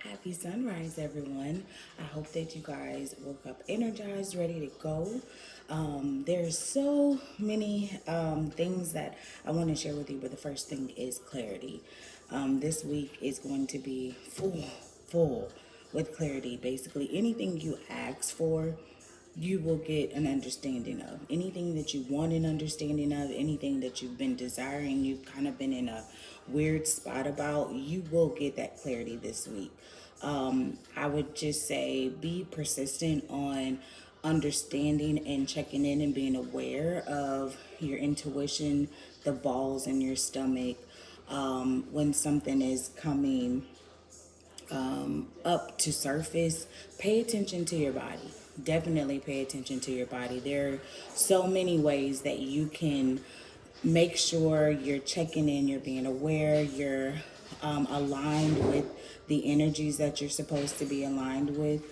Happy sunrise, everyone. I hope that you guys woke up energized, ready to go. There's so many things that I want to share with you, but the first thing is clarity. This week is going to be full with clarity. Basically, anything you ask for, you will get an understanding of. Anything that you want an understanding of, anything that you've been desiring, you've kind of been in a weird spot about, you will get that clarity this week. I would just say be persistent on understanding and checking in and being aware of your intuition, the balls in your stomach, when something is coming up to surface. Pay attention to your body. Definitely pay attention to your body. There are so many ways that you can make sure you're checking in, you're being aware, you're aligned with the energies that you're supposed to be aligned with.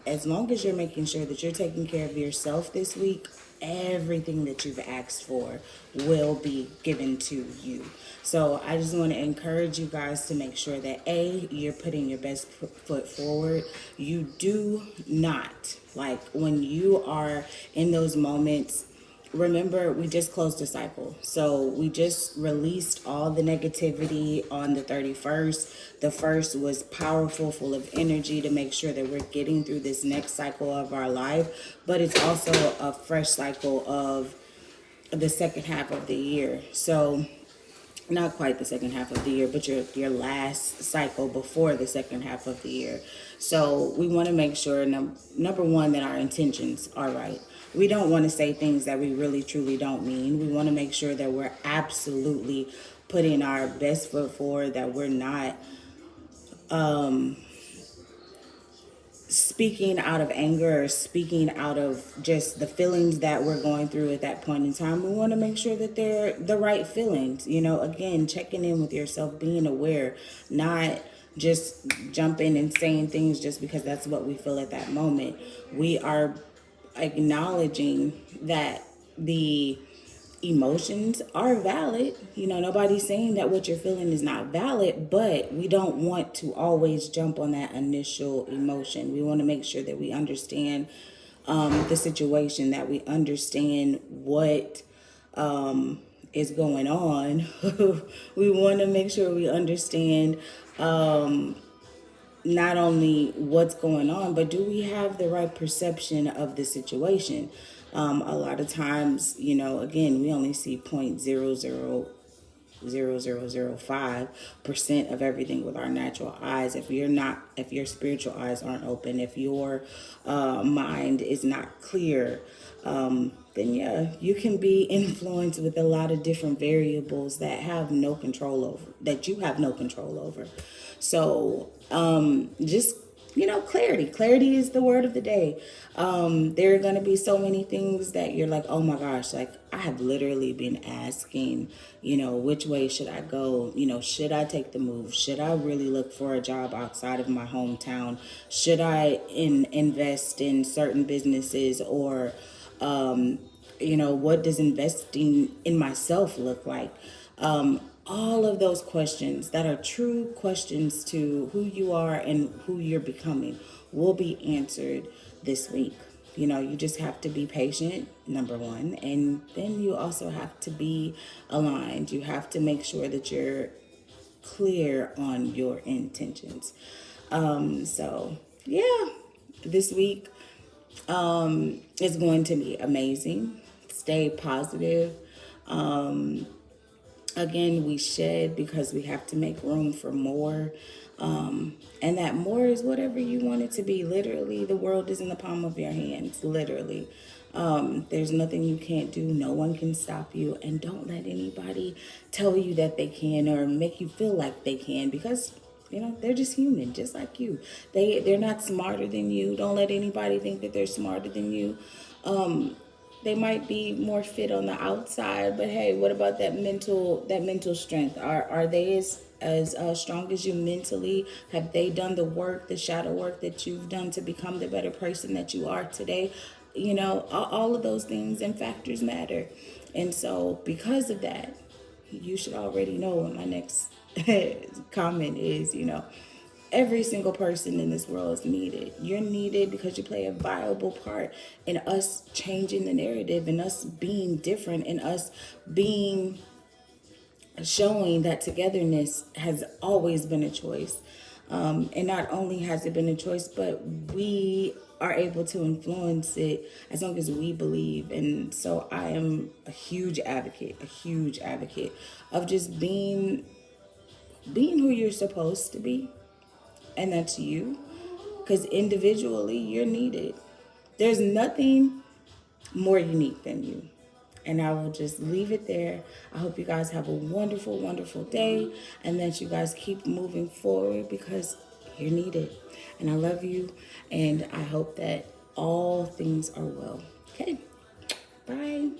As long as you're making sure that you're taking care of yourself this week, everything that you've asked for will be given to you. So I just want to encourage you guys to make sure that you're putting your best foot forward. You do not, like, when you are in those moments, remember, we just closed a cycle. So we just released all the negativity on the 31st. The first was powerful, full of energy to make sure that we're getting through this next cycle of our life. But it's also a fresh cycle of the second half of the year. So not quite the second half of the year, but your last cycle before the second half of the year. So we want to make sure, number one, that our intentions are right. We don't want to say things that we really truly don't mean. We want to make sure that we're absolutely putting our best foot forward, that we're not speaking out of anger or speaking out of just the feelings that we're going through at that point in time. We want to make sure that they're the right feelings. Again, checking in with yourself, being aware, not just jumping and saying things just because that's what we feel at that moment. We are acknowledging that the emotions are valid. Nobody's saying that what you're feeling is not valid, but we don't want to always jump on that initial emotion. We want to make sure that we understand the situation, that we understand what is going on. We want to make sure we understand not only what's going on, but do we have the right perception of the situation? A lot of times, again, we only see 0.000005% of everything with our natural eyes. If your spiritual eyes aren't open, if your mind is not clear, then yeah, you can be influenced with a lot of different variables that you have no control over. So just clarity. Clarity is the word of the day. There are going to be so many things that you're like, oh my gosh, like I have literally been asking, which way should I go? Should I take the move? Should I really look for a job outside of my hometown? Should I invest in certain businesses, or what does investing in myself look like? All of those questions that are true questions to who you are and who you're becoming will be answered this week. You just have to be patient, number one, and then you also have to be aligned. You have to make sure that you're clear on your intentions. So, yeah, this week is going to be amazing. Stay positive. Again, we shed because we have to make room for more. And that more is whatever you want it to be. Literally, the world is in the palm of your hands. Literally. There's nothing you can't do. No one can stop you. And don't let anybody tell you that they can or make you feel like they can, because they're just human, just like you. They're not smarter than you. Don't let anybody think that they're smarter than you. They might be more fit on the outside, but hey, what about that mental strength? Are they as strong as you mentally? Have they done the work, the shadow work that you've done to become the better person that you are today? All of those things and factors matter. And so because of that, you should already know what my next comment is. Every single person in this world is needed. You're needed because you play a viable part in us changing the narrative, and us being different, and us being showing that togetherness has always been a choice. And not only has it been a choice, but we are able to influence it as long as we believe. And so I am a huge advocate of just being who you're supposed to be, and that's you. Because individually, you're needed. There's nothing more unique than you. And I will just leave it there. I hope you guys have a wonderful, wonderful day, and that you guys keep moving forward because you're needed. And I love you, and I hope that all things are well. Okay, bye.